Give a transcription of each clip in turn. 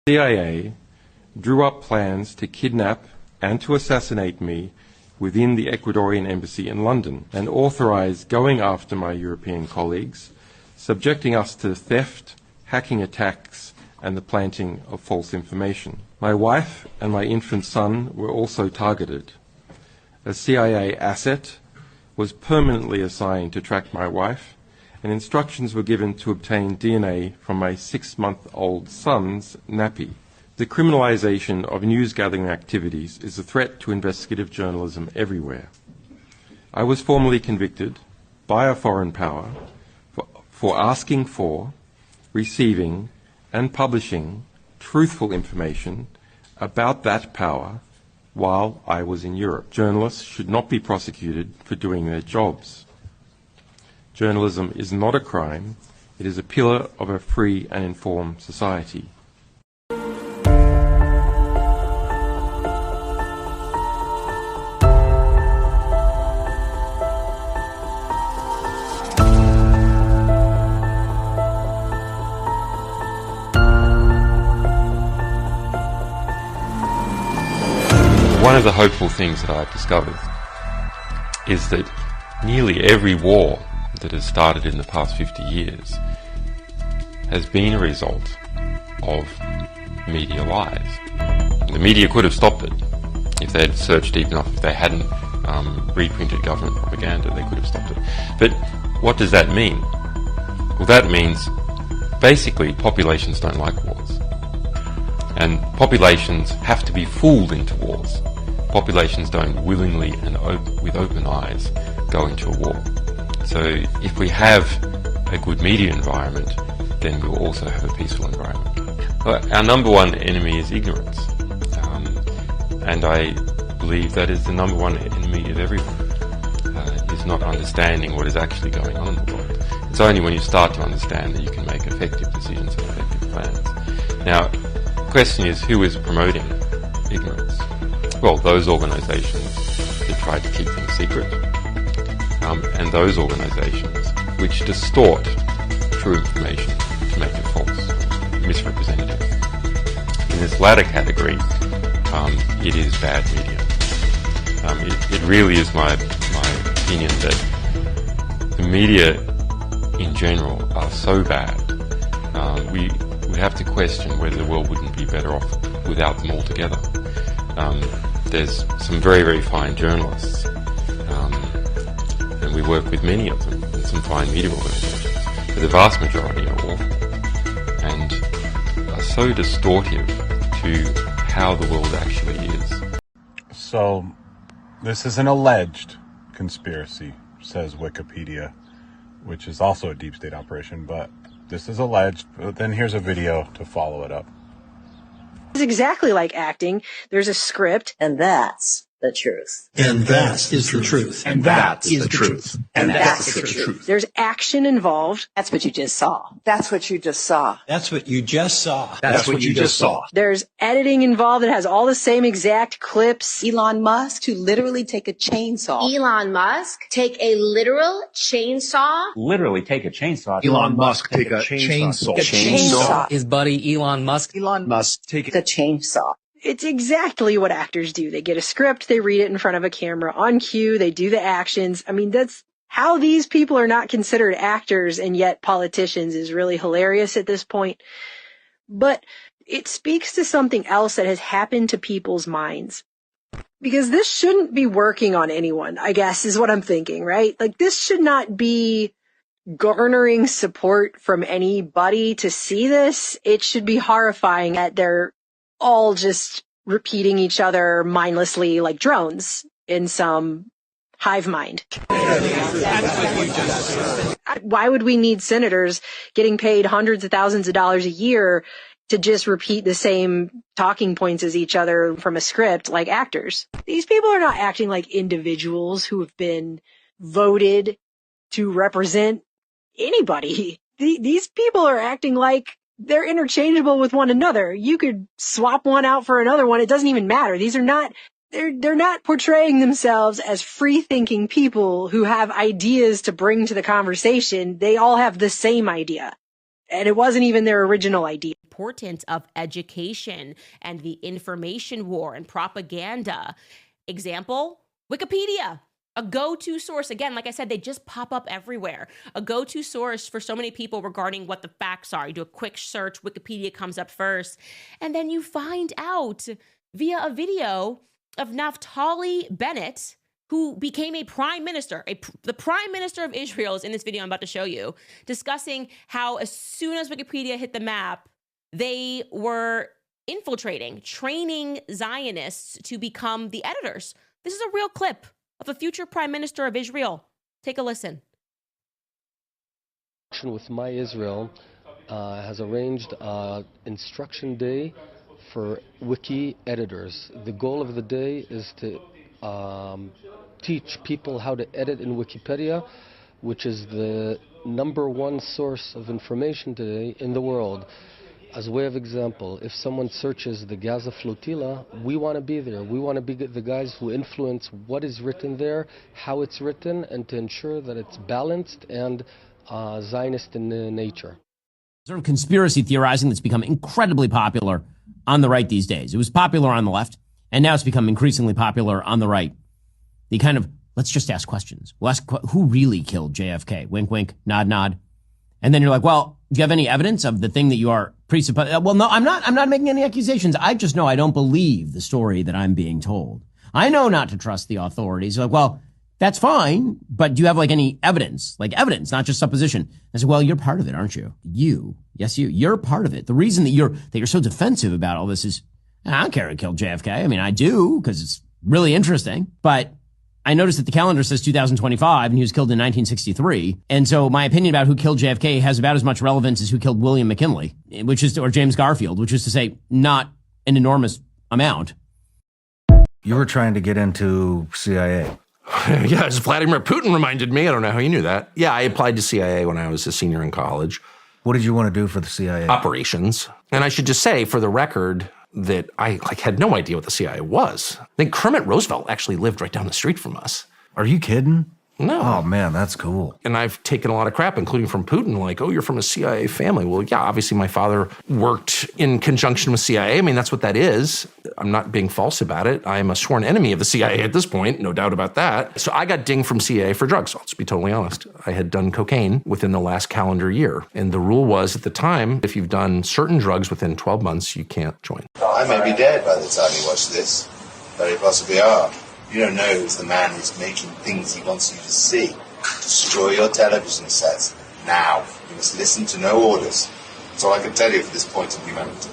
CIA drew up plans to kidnap and to assassinate me within the Ecuadorian embassy in London and authorised going after my European colleagues, subjecting us to theft, hacking attacks and the planting of false information. My wife and my infant son were also targeted. A CIA asset was permanently assigned to track my wife, and instructions were given to obtain DNA from my 6-month-old son's nappy. The criminalisation of news-gathering activities is a threat to investigative journalism everywhere. I was formally convicted by a foreign power for asking for, receiving, and publishing truthful information about that power while I was in Europe. Journalists should not be prosecuted for doing their jobs. Journalism is not a crime. It is a pillar of a free and informed society. One of the hopeful things that I've discovered is that nearly every war that has started in the past 50 years has been a result of media lies. The media could have stopped it if they had searched deep enough. If they hadn't reprinted government propaganda, they could have stopped it. But what does that mean? Well, that means basically populations don't like wars. And populations have to be fooled into wars. Populations don't willingly and with open eyes go into a war. So if we have a good media environment, then we'll also have a peaceful environment. Our number one enemy is ignorance. And I believe that is the number one enemy of everyone, is not understanding what is actually going on in the world. It's only when you start to understand that you can make effective decisions and effective plans. Now, the question is, who is promoting ignorance? Well, those organisations that try to keep things secret, and those organisations which distort true information to make it false, misrepresentative. In this latter category, it is bad media. It really is my opinion that the media in general are so bad. We have to question whether the world wouldn't be better off without them altogether. There's some very, very fine journalists, and we work with many of them, and some fine media organisations, but the vast majority are awful and are so distortive to how the world actually is. So, this is an alleged conspiracy, says Wikipedia, which is also a deep state operation, but this is alleged. But then here's a video to follow it up. It's exactly like acting. There's a script. And that's the truth. And that is the truth. And that is the truth. And that's the truth. There's action involved. That's what you just saw. That's what you just saw. That's what you just saw. That's what you just saw. There's editing involved that has all the same exact clips. Elon Musk to literally take a chainsaw. Elon Musk take a literal chainsaw. Literally take a chainsaw. Elon Musk take a chainsaw. Chainsaw. His buddy Elon Musk. Elon Musk take a chainsaw. It's exactly what actors do. They get a script, they read it in front of a camera on cue, they do the actions. I mean, that's how these people are not considered actors and yet politicians is really hilarious at this point. But it speaks to something else that has happened to people's minds. Because this shouldn't be working on anyone, I guess, is what I'm thinking, right? Like, this should not be garnering support from anybody to see this. It should be horrifying that they're all just repeating each other mindlessly like drones in some hive mind. Why would we need senators getting paid hundreds of thousands of dollars a year to just repeat the same talking points as each other from a script like actors? These people are not acting like individuals who have been voted to represent anybody. These people are acting like they're interchangeable with one another. You could swap one out for another one. It doesn't even matter. These are not, they're not portraying themselves as free-thinking people who have ideas to bring to the conversation. They all have the same idea. And it wasn't even their original idea. Importance of education and the information war and propaganda. Example, Wikipedia, a go-to source. Again, like I said, they just pop up everywhere. A go-to source for so many people regarding what the facts are. You do a quick search, Wikipedia comes up first, and then you find out via a video of Naftali Bennett, who became a prime minister. The prime minister of Israel is in this video I'm about to show you, discussing how as soon as Wikipedia hit the map, they were infiltrating, training Zionists to become the editors. This is a real clip of a future prime minister of Israel. Take a listen. With My Israel has arranged instruction day for wiki editors. The goal of the day is to teach people how to edit in Wikipedia, which is the #1 source of information today in the world. As a way of example, if someone searches the Gaza flotilla, we want to be there. We want to be the guys who influence what is written there, how it's written, and to ensure that it's balanced and Zionist in nature. Sort of conspiracy theorizing that's become incredibly popular on the right these days. It was popular on the left, and now it's become increasingly popular on the right. The kind of, let's just ask questions. We'll ask, who really killed JFK? Wink, wink, nod, nod. And then you're like, well, do you have any evidence of the thing that you are presupposing? Well, no, I'm not making any accusations. I just know I don't believe the story that I'm being told. I know not to trust the authorities. You're like, well, that's fine, but do you have like any evidence? Like evidence, not just supposition. I said, well, you're part of it, aren't you? You're part of it. The reason that you're so defensive about all this is, I don't care who killed JFK. I mean, I do, because it's really interesting, but I noticed that the calendar says 2025 and he was killed in 1963. And so my opinion about who killed JFK has about as much relevance as who killed William McKinley, or James Garfield, which is to say not an enormous amount. You were trying to get into CIA. Yeah, as Vladimir Putin reminded me. I don't know how you knew that. Yeah, I applied to CIA when I was a senior in college. What did you want to do for the CIA? Operations. And I should just say, for the record, that I had no idea what the CIA was. I think Kermit Roosevelt actually lived right down the street from us. Are you kidding? No. Oh, man, that's cool. And I've taken a lot of crap, including from Putin, like, oh, you're from a CIA family. Well, yeah, obviously my father worked in conjunction with CIA. I mean, that's what that is. I'm not being false about it. I'm a sworn enemy of the CIA at this point, no doubt about that. So I got dinged from CIA for drugs, I'll just be totally honest. I had done cocaine within the last calendar year. And the rule was at the time, if you've done certain drugs within 12 months, you can't join. I may be dead by the time you watch this. Very possibly are. You don't know who's the man who's making things he wants you to see. Destroy your television sets. Now. You must listen to no orders. That's all I can tell you for this point of humanity.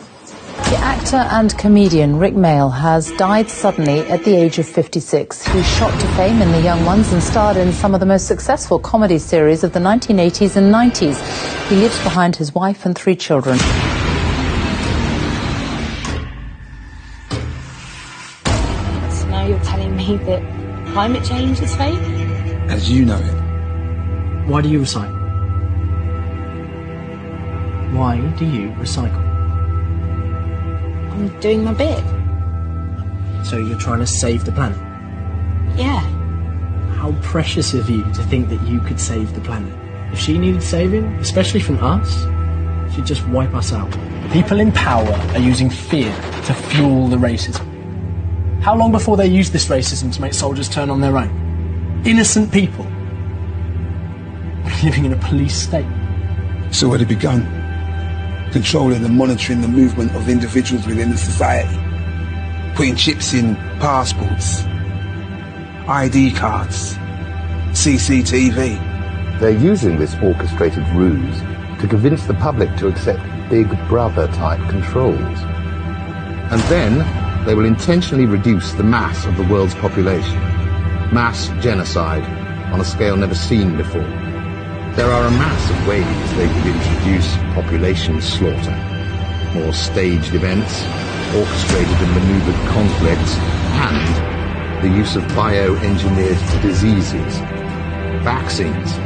The actor and comedian Rick Mayall has died suddenly at the age of 56. He shot to fame in The Young Ones and starred in some of the most successful comedy series of the 1980s and 90s. He lives behind his wife and 3 children. So now you're telling me that climate change is fake? As you know it. Why do you recycle? Why do you recycle? I'm doing my bit. So you're trying to save the planet? Yeah. How precious of you to think that you could save the planet. If she needed saving, especially from us, she'd just wipe us out. People in power are using fear to fuel the racism. How long before they use this racism to make soldiers turn on their own? Innocent people living in a police state. It's already begun. Controlling and monitoring the movement of individuals within the society. Putting chips in passports, ID cards, CCTV. They're using this orchestrated ruse to convince the public to accept Big Brother-type controls. And then they will intentionally reduce the mass of the world's population. Mass genocide on a scale never seen before. There are a mass of ways they could introduce population slaughter. More staged events, orchestrated and maneuvered conflicts, and the use of bioengineered diseases. Vaccines.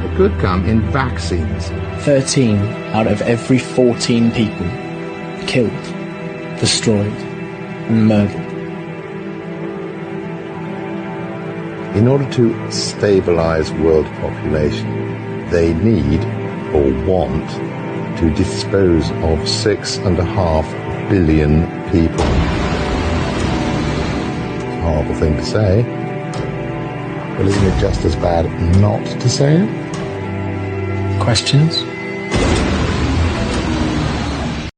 It could come in vaccines. 13 out of every 14 people killed, destroyed, and murdered. In order to stabilize world population, they need or want to dispose of 6.5 billion people. Horrible thing to say, but isn't it just as bad not to say it? Questions?